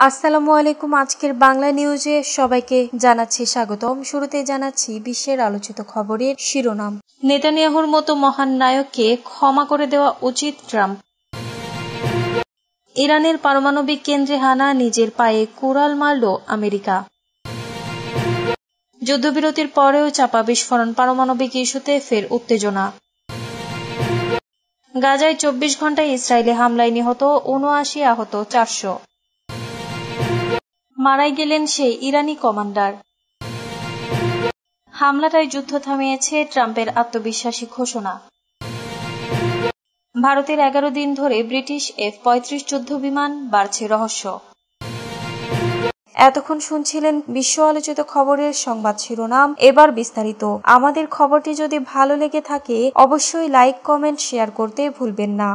আসসালামু আলাইকুম। আজকের বাংলা নিউজে সবাইকে জানাচ্ছি স্বাগতম। শুরুতে জানাচ্ছি বিশ্বের আলোচিত খবরের শিরোনাম। নেতানিয়াহুর মতো মহান নায়ককে ক্ষমা করে দেওয়া উচিত ট্রাম্প। ইরানের পারমাণবিক কেন্দ্রে হানা, নিজের পায়ে কুড়াল মারল আমেরিকা। যুদ্ধবিরতির পরেও চাপা বিস্ফোরণ, পারমাণবিক ইস্যুতে ফের উত্তেজনা। গাজায় 24 ঘণ্টায় ইসরায়েলি হামলায় নিহত ৭৯, আহত ৪০০। মারাই গেলেন সেই ইরানি কমান্ডার। হামলাটাই যুদ্ধ থামিয়েছে ট্রাম্পের আত্মবিশ্বাসী ঘোষণা। ভারতের 11 দিন ধরে ব্রিটিশ F-35 যুদ্ধবিমান, বাড়ছে রহস্য। এতক্ষণ শুনছিলেন বিশ্ব আলোচিত খবরের সংবাদ শিরোনাম। এবার বিস্তারিত। আমাদের খবরটি যদি ভালো লেগে থাকে অবশ্যই লাইক, কমেন্ট, শেয়ার করতে ভুলবেন না।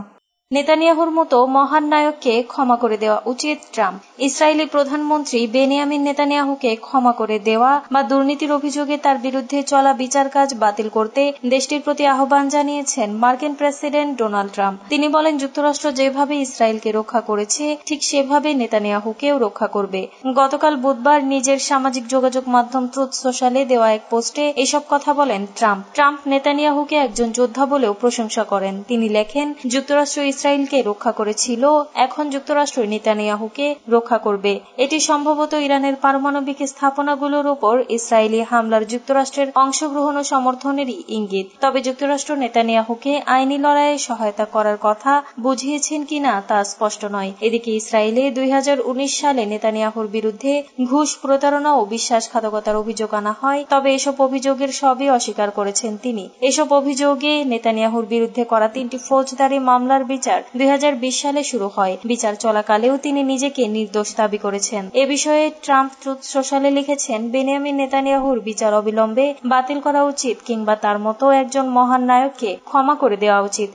নেতানিয়াহুর মতো মহান নায়ককে ক্ষমা করে দেওয়া উচিত ট্রাম্প। ইসরায়েলি প্রধানমন্ত্রী বেনিয়ামিন নেতানিয়াহুকে ক্ষমা করে দেওয়া বা দুর্নীতির অভিযোগে তার বিরুদ্ধে চলা বিচার কাজ বাতিল করতে দেশটির প্রতি আহ্বান জানিয়েছেন মার্কিন প্রেসিডেন্ট ডোনাল্ড ট্রাম্প। তিনি বলেন, যুক্তরাষ্ট্র যেভাবে ইসরায়েলকে রক্ষা করেছে ঠিক সেভাবে নেতানিয়াহুকেও রক্ষা করবে। গতকাল বুধবার নিজের সামাজিক যোগাযোগ মাধ্যম ট্রুথ সোশ্যালে দেওয়া এক পোস্টে এসব কথা বলেন ট্রাম্প। ট্রাম্প নেতানিয়াহুকে একজন যোদ্ধা বলেও প্রশংসা করেন। তিনি লেখেন, যুক্তরাষ্ট্র ইসরায়েলকে রক্ষা করেছিল, এখন যুক্তরাষ্ট্র নেতানিয়াহুকে রক্ষা করবে। এটি সম্ভবত ইরানের পারমাণবিক স্থাপনাগুলোর উপর ইসরায়েলি হামলার যুক্তরাষ্ট্রের অংশগ্রহণ ও সমর্থনেরই ইঙ্গিত। তবে যুক্তরাষ্ট্র নেতানিয়াহুকে আইনি লড়াইয়ে সহায়তা করার কথা বুঝিয়েছেন কিনা তা স্পষ্ট নয়। এদিকে ইসরায়েলে 2019 সালে নেতানিয়াহুর বিরুদ্ধে ঘুষ, প্রতারণা ও বিশ্বাসঘাতকতার অভিযোগ আনা হয়। তবে এসব অভিযোগের সবই অস্বীকার করেছেন তিনি। এসব অভিযোগে নেতানিয়াহুর বিরুদ্ধে করা 3টি ফৌজদারি মামলার বিচার 2020 সালে শুরু হয়। বিচার চলাকালেও তিনি নিজেকে নির্দোষ দাবি করেছেন। এ বিষয়ে ট্রাম্প ট্রুথ সোশ্যালে লিখেছেন, বেনিয়ামিন নেতানিয়াহুর বিচার অবিলম্বে বাতিল করা উচিত কিংবা তার মতো একজন মহান নায়ককে ক্ষমা করে দেওয়া উচিত।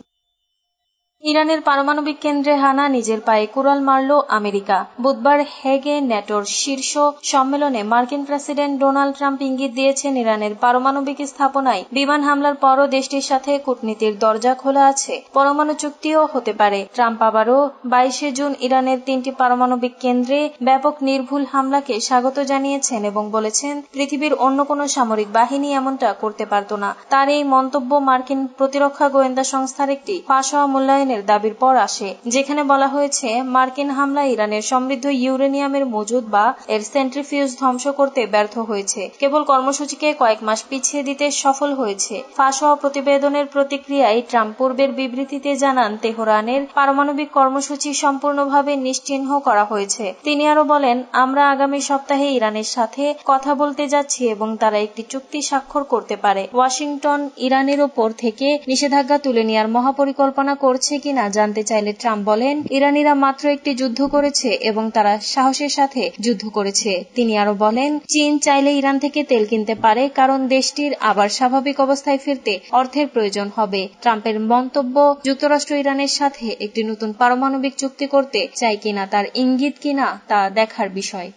ইরানের পারমাণবিক কেন্দ্রে হানা, নিজের পায়ে কুড়াল মারল আমেরিকা। বুধবার হেগে ন্যাটোর শীর্ষ সম্মেলনে মার্কিন প্রেসিডেন্ট ডোনাল্ড ট্রাম্প ইঙ্গিত দিয়েছেন, ইরানের পারমাণবিক স্থাপনায় বিমান হামলার পরও দেশটির সাথে কূটনীতির দরজা খোলা আছে, পরমাণু চুক্তিও হতে পারে। ট্রাম্প আবারও 22 জুন ইরানের 3টি পারমাণবিক কেন্দ্রে ব্যাপক নির্ভুল হামলাকে স্বাগত জানিয়েছেন এবং বলেছেন, পৃথিবীর অন্য কোনো সামরিক বাহিনী এমনটা করতে পারত না। তার এই মন্তব্য মার্কিন প্রতিরক্ষা গোয়েন্দা সংস্থার একটি ফাঁস হওয়া মূল্যায়নের দাবির পর আসে, যেখানে বলা হয়েছে মার্কিন হামলা ইরানের সমৃদ্ধ ইউরেনিয়ামের মজুদ বা এর সেন্ট্রিফিউজ ধ্বংস করতে ব্যর্থ হয়েছে, কেবল কর্মসূচিকে কয়েক মাস পিছিয়ে দিতে সফল হয়েছে। ফাঁস হওয়া প্রতিবেদনের প্রতিক্রিয়ায় ট্রাম্প পূর্বের বিবৃতিতে জানান, তেহরানের পারমাণবিক কর্মসূচি সম্পূর্ণভাবে নিশ্চিহ্ন করা হয়েছে। তিনি আরো বলেন, আমরা আগামী সপ্তাহে ইরানের সাথে কথা বলতে যাচ্ছি এবং তারা একটি চুক্তি স্বাক্ষর করতে পারে। ওয়াশিংটন ইরানের ওপর থেকে নিষেধাজ্ঞা তুলে নেওয়ার মহাপরিকল্পনা করছে কিনা জানতে চাইলে ট্রাম্প বলেন, ইরানিরা মাত্র একটি যুদ্ধ করেছে এবং তারা সাহসের সাথে যুদ্ধ করেছে। তিনি আরো বলেন, চীন চাইলে ইরান থেকে তেল কিনতে পারে, কারণ দেশটির আবার স্বাভাবিক অবস্থায় ফিরতে অর্থের প্রয়োজন হবে। ট্রাম্পের মন্তব্য যুক্তরাষ্ট্র ইরানের সাথে একটি নতুন পারমাণবিক চুক্তি করতে চায় কিনা তার ইঙ্গিত কিনা তা দেখার বিষয়।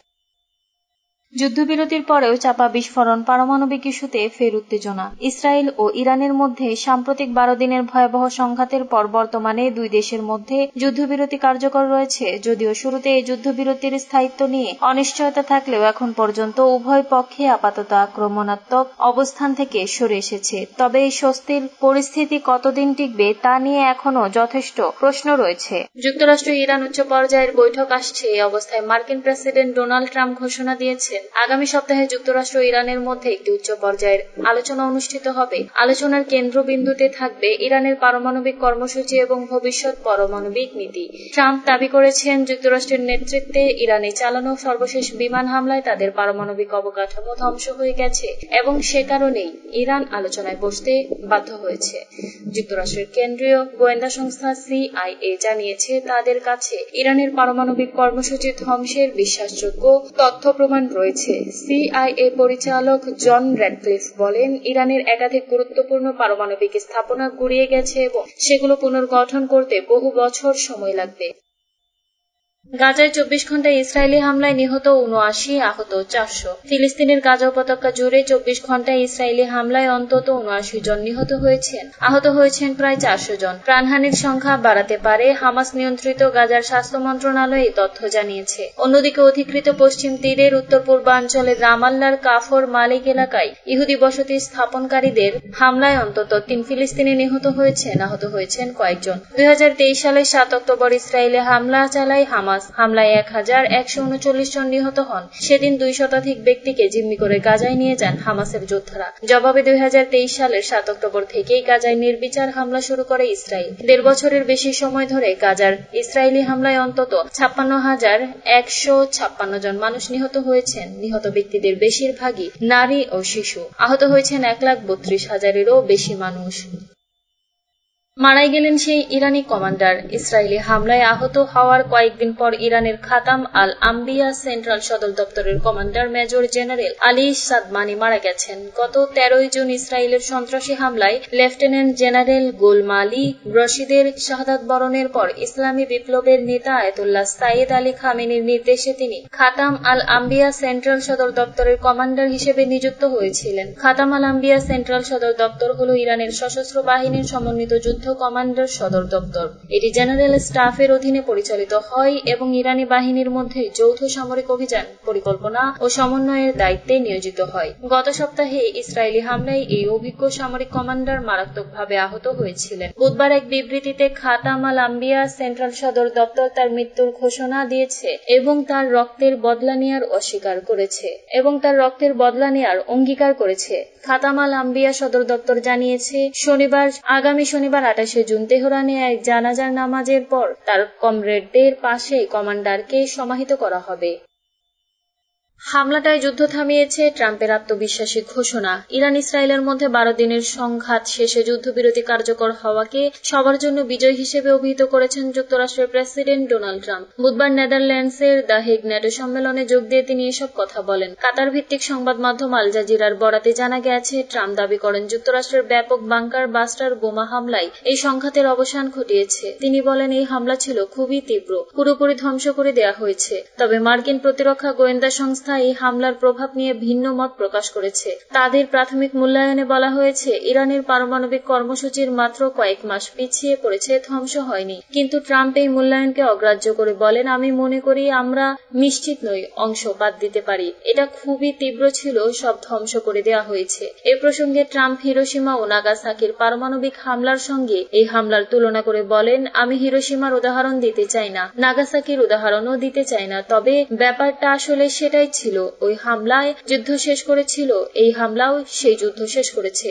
যুদ্ধবিরতির পরেও চাপা বিস্ফোরণ, পারমাণবিক ইস্যুতে ফের উত্তেজনা। ইসরায়েল ও ইরানের মধ্যে সাম্প্রতিক 12 দিনের ভয়াবহ সংঘাতের পর বর্তমানে দুই দেশের মধ্যে যুদ্ধবিরতি কার্যকর রয়েছে। যদিও শুরুতে এই যুদ্ধবিরতির স্থায়িত্ব নিয়ে অনিশ্চয়তা থাকলেও এখন পর্যন্ত উভয় পক্ষে আপাতত আক্রমণাত্মক অবস্থান থেকে সরে এসেছে। তবে এই স্বস্তির পরিস্থিতি কতদিন টিকবে তা নিয়ে এখনো যথেষ্ট প্রশ্ন রয়েছে। যুক্তরাষ্ট্র ইরান উচ্চ পর্যায়ের বৈঠক আসছে। এই অবস্থায় মার্কিন প্রেসিডেন্ট ডোনাল্ড ট্রাম্প ঘোষণা দিয়েছেন, আগামী সপ্তাহে যুক্তরাষ্ট্র ইরানের মধ্যে একটি উচ্চ পর্যায়ের আলোচনা অনুষ্ঠিত হবে। আলোচনার কেন্দ্রবিন্দুতে থাকবে ইরানের পারমাণবিক কর্মসূচি এবং ভবিষ্যৎ পারমাণবিক নীতি। ট্রাম্প দাবি করেছেন, যুক্তরাষ্ট্রের নেতৃত্বে ইরানে চালানো সর্বশেষ বিমান হামলায় তাদের পারমাণবিক অবকাঠামো ধ্বংস হয়ে গেছে এবং সে কারণেই ইরান আলোচনায় বসতে বাধ্য হয়েছে। যুক্তরাষ্ট্রের কেন্দ্রীয় গোয়েন্দা সংস্থা CIA জানিয়েছে, তাদের কাছে ইরানের পারমাণবিক কর্মসূচি ধ্বংসের বিশ্বাসযোগ্য তথ্য প্রমাণ রয়েছে। CIA পরিচালক জন র্যাডক্লিফ বলেন, ইরানের একাধিক গুরুত্বপূর্ণ পারমাণবিক স্থাপনা গুঁড়িয়ে গেছে এবং সেগুলো পুনর্গঠন করতে বহু বছর সময় লাগবে। গাজায় 24 ঘন্টায় ইসরায়েলি হামলায় নিহত 79, আহত 400। ফিলিস্তিনের গাজা উপত্যকা জুড়ে 24 ঘন্টায় ইসরায়েলি হামলায় অন্তত 79 জন নিহত হয়েছেন, আহত হয়েছেন প্রায় 400 জন। প্রাণহানির সংখ্যা বাড়াতে পারে হামাস নিয়ন্ত্রিত গাজার স্বাস্থ্য মন্ত্রণালয় এই তথ্য জানিয়েছে। অন্যদিকে অধিকৃত পশ্চিম তীরের উত্তর পূর্বাঞ্চলের রামাল্লার কাফর মালিক এলাকায় ইহুদি বসতি স্থাপনকারীদের হামলায় অন্তত 3 ফিলিস্তিনি নিহত হয়েছেন, আহত হয়েছেন কয়েকজন। 2023 সালের 7 অক্টোবর ইসরায়েলে হামলা চালায় হামাস। হামলায় 1139 জন নিহত হন। সেদিন 2 শতাধিক ব্যক্তিকে জিম্মি করে গাজায় নিয়ে যান হামাসের যোদ্ধারা। জবাবে 2023 সালের 7 অক্টোবর থেকেই গাজায় নির্বিচার হামলা শুরু করে ইসরায়েল। 1.5 বছরের বেশি সময় ধরে গাজার ইসরায়েলি হামলায় অন্তত 56,156 জন মানুষ নিহত হয়েছেন। নিহত ব্যক্তিদের বেশিরভাগই নারী ও শিশু। আহত হয়েছেন 1,32,000-এরও বেশি মানুষ। মারাই গেলেন সেই ইরানি কমান্ডার। ইসরায়েলি হামলায় আহত হওয়ার কয়েকদিন পর ইরানের খাতাম আল আম্বিয়া সেন্ট্রাল সদর দপ্তরের কমান্ডার মেজর জেনারেল আলী সাদমানি মারা গেছেন। গত 13 জুন ইসরায়েলের সন্ত্রাসী হামলায় লেফটেন্যান্ট জেনারেল গোলমালি রশিদের শাহাদাত বরণের পর ইসলামী বিপ্লবের নেতা আয়াতুল্লাহ সাইয়েদ আলী খামেনির নির্দেশে তিনি খাতাম আল আম্বিয়া সেন্ট্রাল সদর দপ্তরের কমান্ডার হিসেবে নিযুক্ত হয়েছিলেন। খাতাম আল আম্বিয়া সেন্ট্রাল সদর দপ্তর হল ইরানের সশস্ত্র বাহিনীর সমন্বিত যুদ্ধ কমান্ডার সদর দপ্তর। এটি জেনারেল স্টাফের অধীনে পরিচালিত হয় এবং ইরানি বাহিনীর মধ্যে যৌথ সামরিক অভিযান পরিকল্পনা ও সমন্বয়ের দায়িত্বে নিয়োজিত হয়। গত সপ্তাহে ইসরায়েলি হামলায় এই অভিজ্ঞ সামরিক কমান্ডার মারাত্মকভাবে আহত হয়েছিলেন। বুধবার এক বিবৃতিতে খাতাম আল আম্বিয়া সেন্ট্রাল সদর দপ্তর তার মৃত্যুর ঘোষণা দিয়েছে এবং তার রক্তের বদলা নেয়ার অঙ্গীকার করেছে। খাতাম আল আম্বিয়া সদর দপ্তর জানিয়েছে, আগামী শনিবার 28 জুন তেহরানে এক জানাজার নামাজের পর তার কমরেডদের পাশে কমান্ডারকে সমাহিত করা হবে। হামলাটায় যুদ্ধ থামিয়েছে ট্রাম্পের আত্মবিশ্বাসী ঘোষণা। ইরান ইসরায়েলের মধ্যে 12 দিনের সংঘাত শেষে যুদ্ধবিরতি কার্যকর হওয়াকে সবার জন্য বিজয় হিসেবে অভিহিত করেছেন যুক্তরাষ্ট্রের প্রেসিডেন্ট ডোনাল্ড ট্রাম্প। বুধবার নেদারল্যান্ডসের দ্য হেগ ন্যাটো সম্মেলনে যোগ দিয়ে তিনি এসব কথা বলেন। কাতার ভিত্তিক সংবাদ মাধ্যম আল জাজিরার বরাতে জানা গেছে, ট্রাম্প দাবি করেন যুক্তরাষ্ট্রের ব্যাপক বাংকার বাস্টার বোমা হামলায় এই সংঘাতের অবসান ঘটিয়েছে। তিনি বলেন, এই হামলা ছিল খুবই তীব্র, পুরোপুরি ধ্বংস করে দেয়া হয়েছে। তবে মার্কিন প্রতিরক্ষা গোয়েন্দা সংস্থা এই হামলার প্রভাব নিয়ে ভিন্ন মত প্রকাশ করেছে। তাদের প্রাথমিক মূল্যায়নে বলা হয়েছে, ইরানের পারমাণবিক কর্মসূচির মাত্র কয়েক মাস পিছিয়ে পড়েছে, ধ্বংস হয়নি। কিন্তু ট্রাম্প এই মূল্যায়নকে অগ্রাহ্য করে বলেন, আমি মনে করি আমরা নিশ্চিত নই অংশ বাদ দিতে পারি। এটা খুবই তীব্র ছিল, সব ধ্বংস করে দেওয়া হয়েছে। এ প্রসঙ্গে ট্রাম্প হিরোশিমা ও নাগাসাকির পারমাণবিক হামলার সঙ্গে এই হামলার তুলনা করে বলেন, আমি হিরোশিমার উদাহরণ দিতে চাই না, নাগাসাকির উদাহরণও দিতে চাই না, তবে ব্যাপারটা আসলে সেটাই ছিল। ওই হামলায় যুদ্ধ শেষ করেছিল, এই হামলাও সেই যুদ্ধ শেষ করেছে।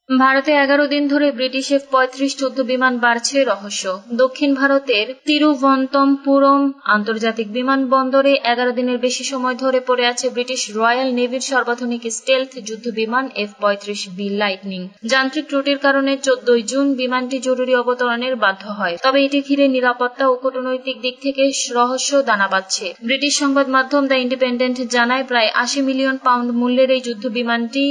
ভারতে 11 দিন ধরে ব্রিটিশ F-35 যুদ্ধ বিমান বাড়ছে রহস্য। দক্ষিণ ভারতের তিরুবনন্তপুরম আন্তর্জাতিক বিমানবন্দরে 11 দিনের বেশি সময় ধরে পড়ে আছে ব্রিটিশ রয়্যাল নেভির সর্বাধুনিক স্টেলথ যুদ্ধ বিমান F-35B লাইটনিং। যান্ত্রিক ত্রুটির কারণে 14 জুন বিমানটি জরুরি অবতরণের বাধ্য হয়। তবে এটি ঘিরে নিরাপত্তা ও কূটনৈতিক দিক থেকে রহস্য দানা বাঁধছে। ব্রিটিশ সংবাদ মাধ্যম দ্য ইন্ডিপেন্ডেন্ট জানায়, প্রায় 80 মিলিয়ন পাউন্ড মূল্যের এই যুদ্ধ বিমানটি